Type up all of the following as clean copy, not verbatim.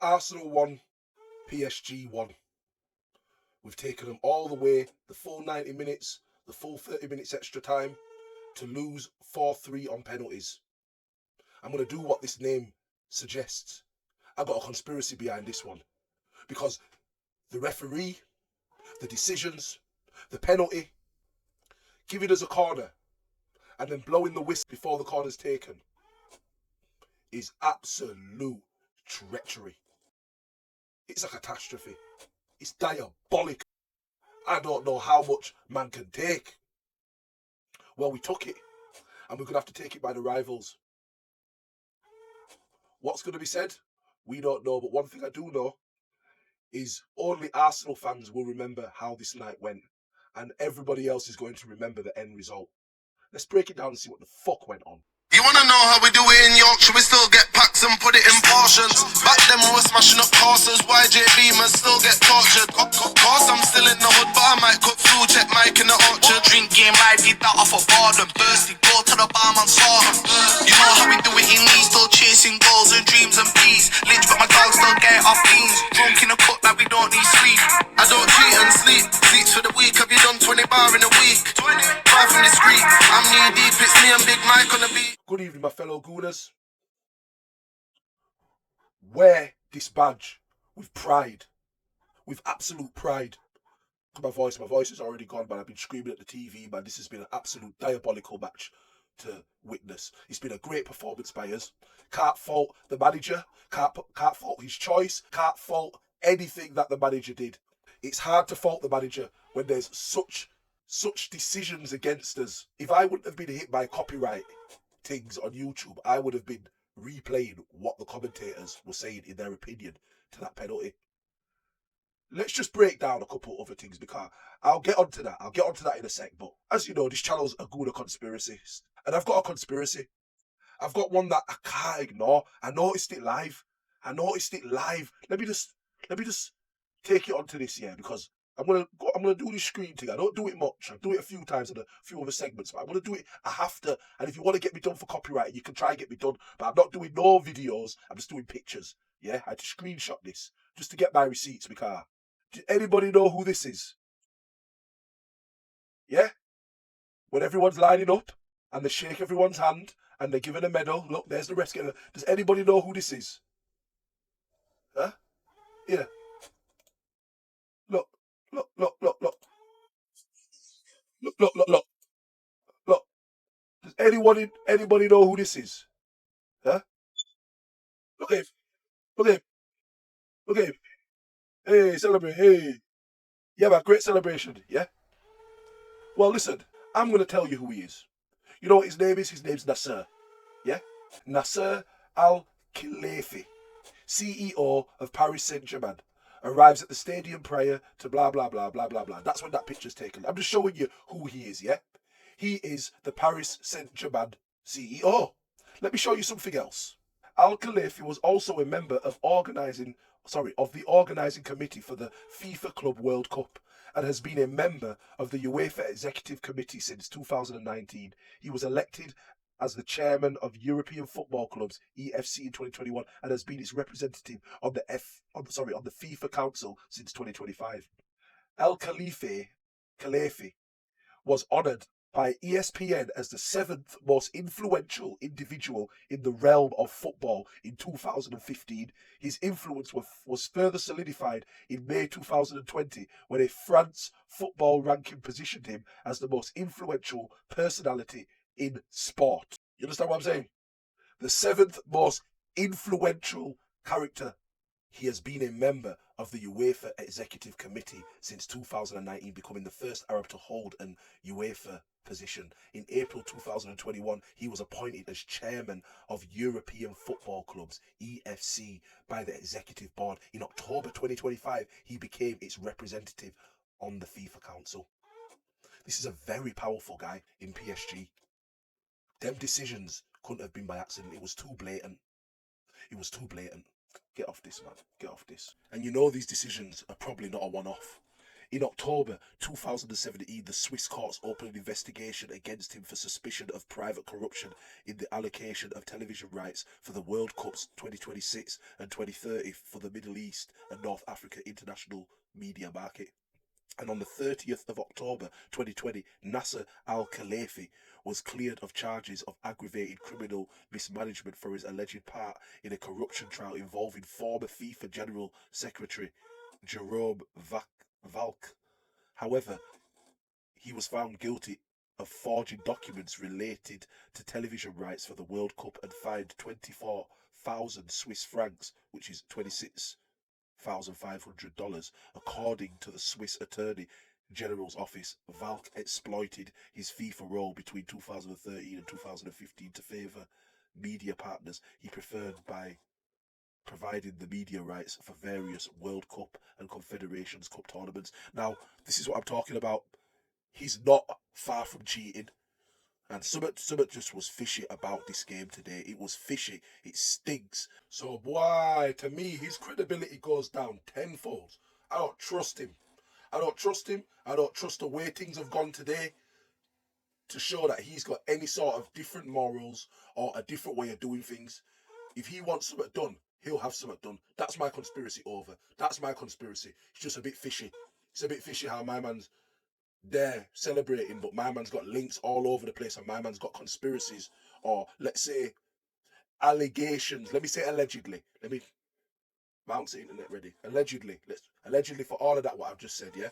Arsenal won, PSG won. We've taken them all the way, the full 90 minutes, the full 30 minutes extra time, to lose 4-3 on penalties. I'm going to do what this name suggests. I've got a conspiracy behind this one. Because the referee, the decisions, the penalty, giving us a corner, and then blowing the whistle before the corner's taken is absolute treachery. It's a catastrophe. It's diabolical. I don't know how much man can take. Well, we took it, and we're going to have to take it by the rivals. What's going to be said? We don't know, but one thing I do know is only Arsenal fans will remember how this night went, and everybody else is going to remember the end result. Let's break it down and see what the fuck went on. You wanna know how we do it in Yorkshire? We still get packs and put it in portions. Back then we were smashing up courses. YJB man still get tortured. Course I'm still in the hood, but I might cook food. Check Mike in the orchard. Drink game live, eat that off a boredom. Thirsty, go to the barman, saw him. You know how we do it in Leeds, still chasing goals and dreams and peace. Lynch, but my dog still get off beans. Drunk in a cup like we don't need sleep. I don't cheat and sleep. Seats for the week, have you done 20 bar in a week? 5 from the street, I'm knee deep, it's me and Big Mike on the beat. Good evening, my fellow Gooners. Wear this badge with pride, with absolute pride. My voice is already gone, but I've been screaming at the TV, man. This has been an absolute diabolical match to witness. It's been a great performance by us. Can't fault the manager, can't fault his choice, can't fault anything that the manager did. It's hard to fault the manager when there's such decisions against us. If I wouldn't have been hit by copyright things on YouTube, I would have been replaying what the commentators were saying in their opinion to that penalty. Let's just break down a couple other things, because I'll get onto that. I'll get onto that in a sec. But as you know, this channel's A GOONER CONSPIRACIST, and I've got a conspiracy. I've got one that I can't ignore. I noticed it live. Let me just take it onto this, yeah, because I'm gonna do this screen thing. I don't do it much. I do it a few times in a few other segments, but I'm gonna do it. I have to. And if you want to get me done for copyright, you can try and get me done. But I'm not doing no videos. I'm just doing pictures. Yeah, I had to screenshot this just to get my receipts, because does anybody know who this is? Yeah, when everyone's lining up and they shake everyone's hand and they're given a medal. Look, there's the rest. Does anybody know who this is? Huh? Yeah. Look. Look. Does anybody know who this is? Huh? Look at him. Look at him. Look at him. Hey, celebrate. Hey. Yeah, man, great celebration. Yeah? Well, listen, I'm going to tell you who he is. You know what his name is? His name's Nasser. Yeah? Nasser Al-Khelaifi, CEO of Paris Saint-Germain, arrives at the stadium prior to blah, blah, blah, blah, blah, blah. That's when that picture's taken. I'm just showing you who he is, yeah? He is the Paris Saint-Germain CEO. Let me show you something else. Al-Khelaifi was also a member of the organising committee for the FIFA Club World Cup, and has been a member of the UEFA Executive Committee since 2019. He was elected as the chairman of European Football Clubs (EFC) in 2021, and has been its representative on the FIFA Council since 2025. Al-Khelaifi was honoured by ESPN as the 7th most influential individual in the realm of football in 2015. His influence was further solidified in May 2020, when a France football ranking positioned him as the most influential personality in sport. You understand what I'm saying? The 7th most influential character. He has been a member of the UEFA Executive Committee since 2019, becoming the first Arab to hold an UEFA position. In April 2021, he was appointed as chairman of European Football Clubs (EFC) by the Executive Board. In October 2025, he became its representative on the FIFA Council. This is a very powerful guy in PSG. Them decisions couldn't have been by accident. It was too blatant. Get off this, man. Get off this. And you know these decisions are probably not a one-off. In October 2017, the Swiss courts opened an investigation against him for suspicion of private corruption in the allocation of television rights for the World Cups 2026 and 2030 for the Middle East and North Africa international media market. And on the 30th of October 2020, Nasser al-Khelafi was cleared of charges of aggravated criminal mismanagement for his alleged part in a corruption trial involving former FIFA General Secretary Jerome Valk. However, he was found guilty of forging documents related to television rights for the World Cup and fined 24,000 Swiss francs, which is $26,500, according to the Swiss Attorney General's office. Valk exploited his FIFA role between 2013 and 2015 to favour media partners he preferred by providing the media rights for various World Cup and Confederations Cup tournaments. Now, this is what I'm talking about. He's not far from cheating. And something just was fishy about this game today. It was fishy. It stinks. So, boy, to me, his credibility goes down tenfold. I don't trust him. I don't trust him. I don't trust the way things have gone today to show that he's got any sort of different morals or a different way of doing things. If he wants something done, he'll have something done. That's my conspiracy over. That's my conspiracy. It's just a bit fishy. It's a bit fishy how my man's there celebrating, but my man's got links all over the place and my man's got conspiracies or, let's say, allegations. Let me say allegedly. Mount's the internet ready. Allegedly for all of that, what I've just said, yeah?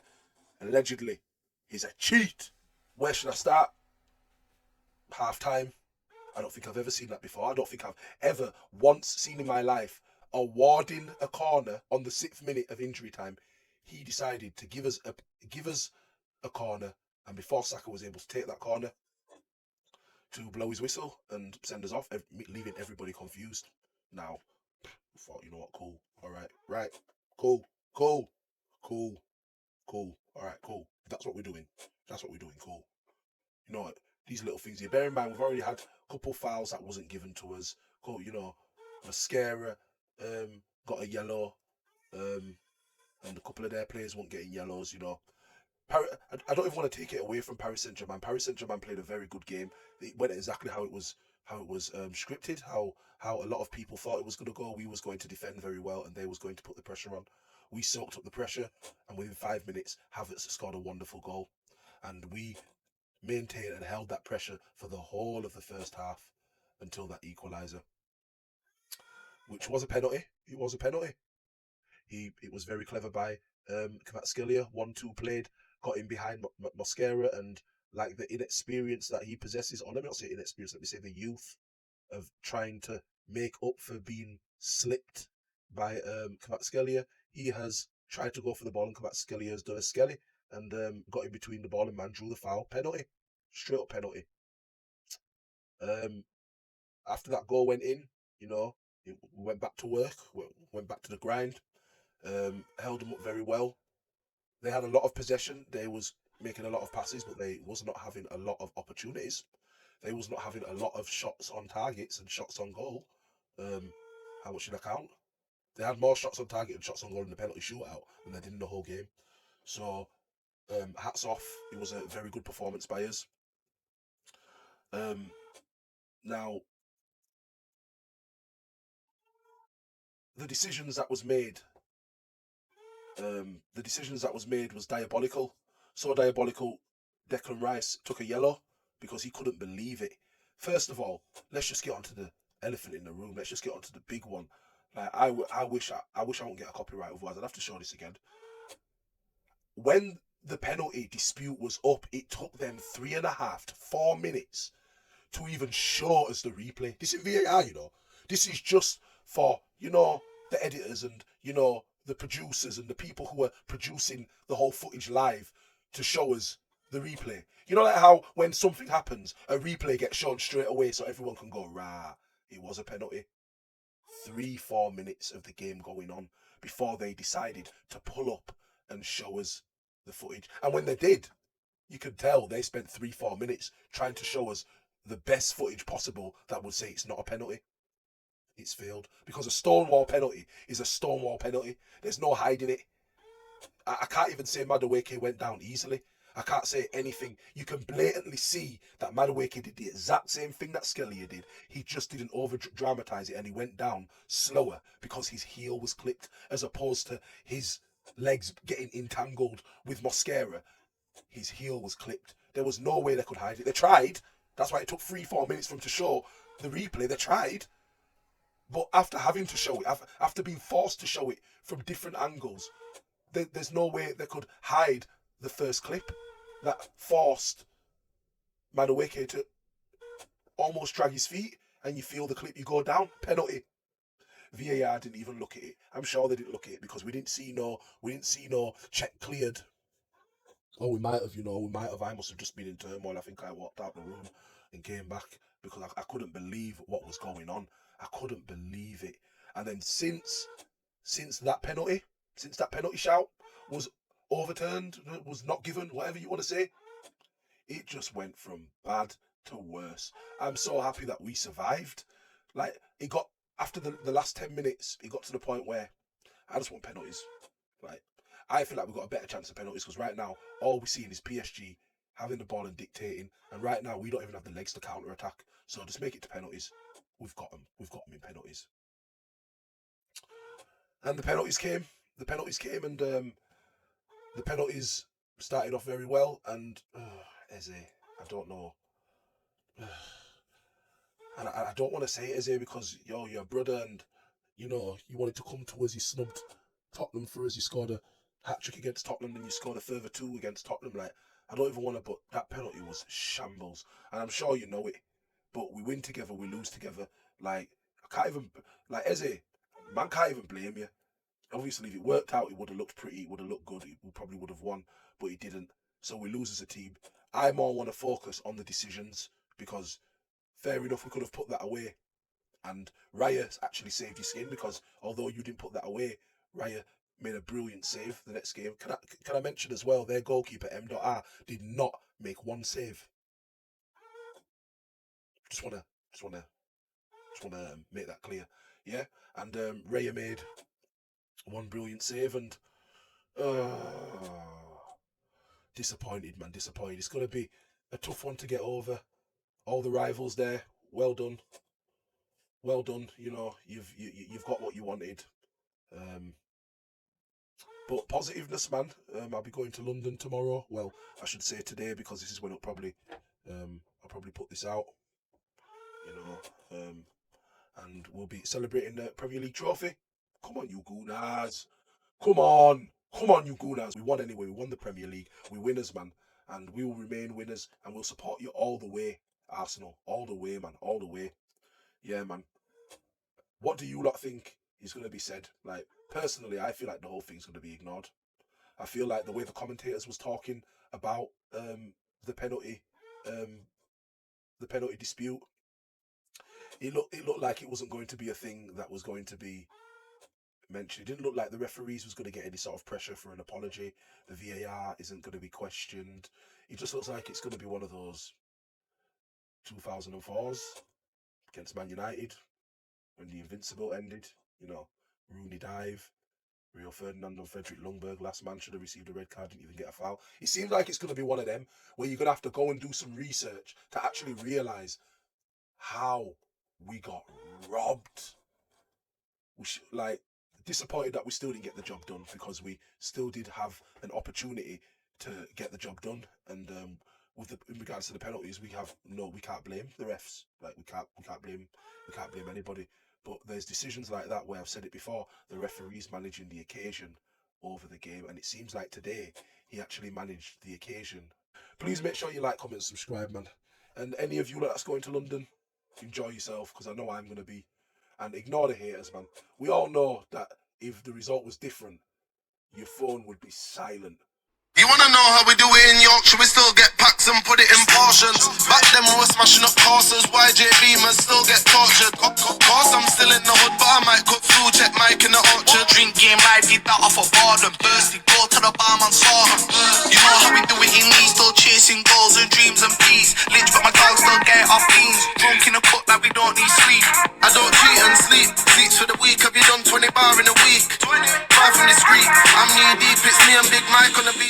Allegedly, he's a cheat. Where should I start? Half time. I don't think I've ever seen that before. I don't think I've ever once seen in my life awarding a corner on the 6th minute of injury time. He decided to give us a corner, and before Saka was able to take that corner, to blow his whistle and send us off, leaving everybody confused. Now, I thought, you know what, cool, all right, cool. All right, cool. If that's what we're doing, cool. You know what? These little things here. Bear in mind, we've already had a couple fouls that wasn't given to us. Cool, you know, Mascara got a yellow, and a couple of their players weren't getting yellows. You know, I don't even want to take it away from Paris Saint-Germain. Paris Saint-Germain played a very good game. It went exactly how it was scripted. How a lot of people thought it was going to go. We was going to defend very well, and they was going to put the pressure on. We soaked up the pressure, and within 5 minutes, Havertz scored a wonderful goal, and we maintained and held that pressure for the whole of the first half until that equaliser, which was a penalty. It was a penalty. It was very clever by Kvaratskhelia. 1-2 played, got in behind Mosquera, and like the inexperience that he possesses, or let me not say inexperience, let me say the youth of trying to make up for being slipped by Kvaratskhelia. He has tried to go for the ball, and Kvaratskhelia has done a skelly and got in between the ball and man drew the foul. Penalty. Straight up penalty. After that goal went in, you know, we went back to work, went back to the grind, held them up very well. They had a lot of possession. They was making a lot of passes, but they was not having a lot of opportunities. They was not having a lot of shots on targets and shots on goal. How much should I count? They had more shots on target and shots on goal in the penalty shootout than they did in the whole game. So, hats off. It was a very good performance by us. Now, the decisions that was made was diabolical. So diabolical, Declan Rice took a yellow because he couldn't believe it. First of all, let's just get onto the elephant in the room. Let's just get onto the big one. Like I wish I won't get a copyright, otherwise I'd have to show this again. When the penalty dispute was up, it took them 3.5 to 4 minutes to even show us the replay. This is VAR, you know. This is just for, you know, the editors and, you know, the producers and the people who are producing the whole footage live to show us the replay. You know, like how when something happens, a replay gets shown straight away so everyone can go, rah, it was a penalty. 3-4 minutes of the game going on before they decided to pull up and show us the footage. And when they did, you could tell they spent 3-4 minutes trying to show us the best footage possible that would say it's not a penalty. It's failed. Because a stonewall penalty is a stonewall penalty. There's no hiding it. I can't even say Madueke went down easily. I can't say anything. You can blatantly see that Madueke did the exact same thing that Scalia did. He just didn't over-dramatize it, and he went down slower because his heel was clipped, as opposed to his legs getting entangled with Mosquera. His heel was clipped. There was no way they could hide it. They tried. That's why it took 3-4 minutes for them to show the replay. They tried. But after having to show it, after being forced to show it from different angles, there's no way they could hide the first clip that forced Madueke to almost drag his feet, and you feel the clip, you go down, penalty. VAR didn't even look at it. I'm sure they didn't look at it because we didn't see no check cleared. Oh, we might have. I must have just been in turmoil. I think I walked out the room and came back because I couldn't believe what was going on. I couldn't believe it. And then since that penalty shout was overturned, was not given, whatever you want to say, it just went from bad to worse. I'm so happy that we survived. Like, it got, after the last 10 minutes, it got to the point where I just want penalties. Like, I feel like we've got a better chance of penalties because right now, all we're seeing is PSG having the ball and dictating. And right now, we don't even have the legs to counter-attack. So just make it to penalties. We've got them. We've got them in penalties. And the penalties came. And the penalties started off very well. And Eze, I don't know. And I don't want to say it, Eze, because you're your brother and, you know, you wanted to come to us. You snubbed Tottenham for us. You scored a hat-trick against Tottenham and you scored a further 2 against Tottenham. Like, I don't even want to, but that penalty was shambles. And I'm sure you know it. But we win together, we lose together. Like, I can't even, like, Eze, man can't even blame you. Obviously, if it worked out, it would have looked pretty, it would have looked good, we probably would have won, but it didn't. So we lose as a team. I more want to focus on the decisions because, fair enough, we could have put that away. And Raya actually saved his skin because although you didn't put that away, Raya made a brilliant save the next game. Can I mention as well, their goalkeeper, M.R, did not make one save. Just wanna make that clear. Yeah? And Raya made one brilliant save and disappointed, man, disappointed. It's gonna be a tough one to get over. All the rivals there, well done. Well done, you know, you've got what you wanted. But positiveness, man. I'll be going to London tomorrow. Well, I should say today because this is when I'll probably put this out. You know, and we'll be celebrating the Premier League trophy. Come on, you Gooners. Come on, you Gooners. We won anyway. We won the Premier League. We're winners, man. And we will remain winners. And we'll support you all the way, Arsenal. All the way, man. All the way. Yeah, man. What do you lot think is going to be said? Like, personally, I feel like the whole thing's going to be ignored. I feel like the way the commentators was talking about the penalty dispute, it looked like it wasn't going to be a thing that was going to be mentioned. It didn't look like the referees was going to get any sort of pressure for an apology. The VAR isn't going to be questioned. It just looks like it's going to be one of those 2004s against Man United when the Invincible ended. You know, Rooney dive, Rio Ferdinand and Frederick Ljungberg, last man, should have received a red card, didn't even get a foul. It seems like it's going to be one of them where you're going to have to go and do some research to actually realise how we got robbed. Like, disappointed that we still didn't get the job done because we still did have an opportunity to get the job done. And in regards to the penalties, we can't blame the refs. Like, we can't blame anybody. But there's decisions like that where I've said it before, the referee's managing the occasion over the game, and it seems like today he actually managed the occasion. Please make sure you like, comment, subscribe, man. And any of you that's going to London, enjoy yourself, because I know I'm going to be. And ignore the haters, man. We all know that if the result was different, your phone would be silent. You wanna know how we do it in Yorkshire? We still get packs and put it in portions. Back then we were smashing up courses. YJ Beamers still get tortured. Course I'm still in the hood, but I might cook food. Check Mike in the orchard. Drink game live, eat that off a board and bursty. Go to the barman, saw him. You know how we do it in me. Still chasing goals and dreams and peace. Lynch, but my dog still get off beans. Drunk in the cup like we don't need sleep. I don't cheat and sleep. Seats for the week. Have you done 20 bar in a week? 5 from the street. I'm knee deep, it's me and Big Mike on the beat.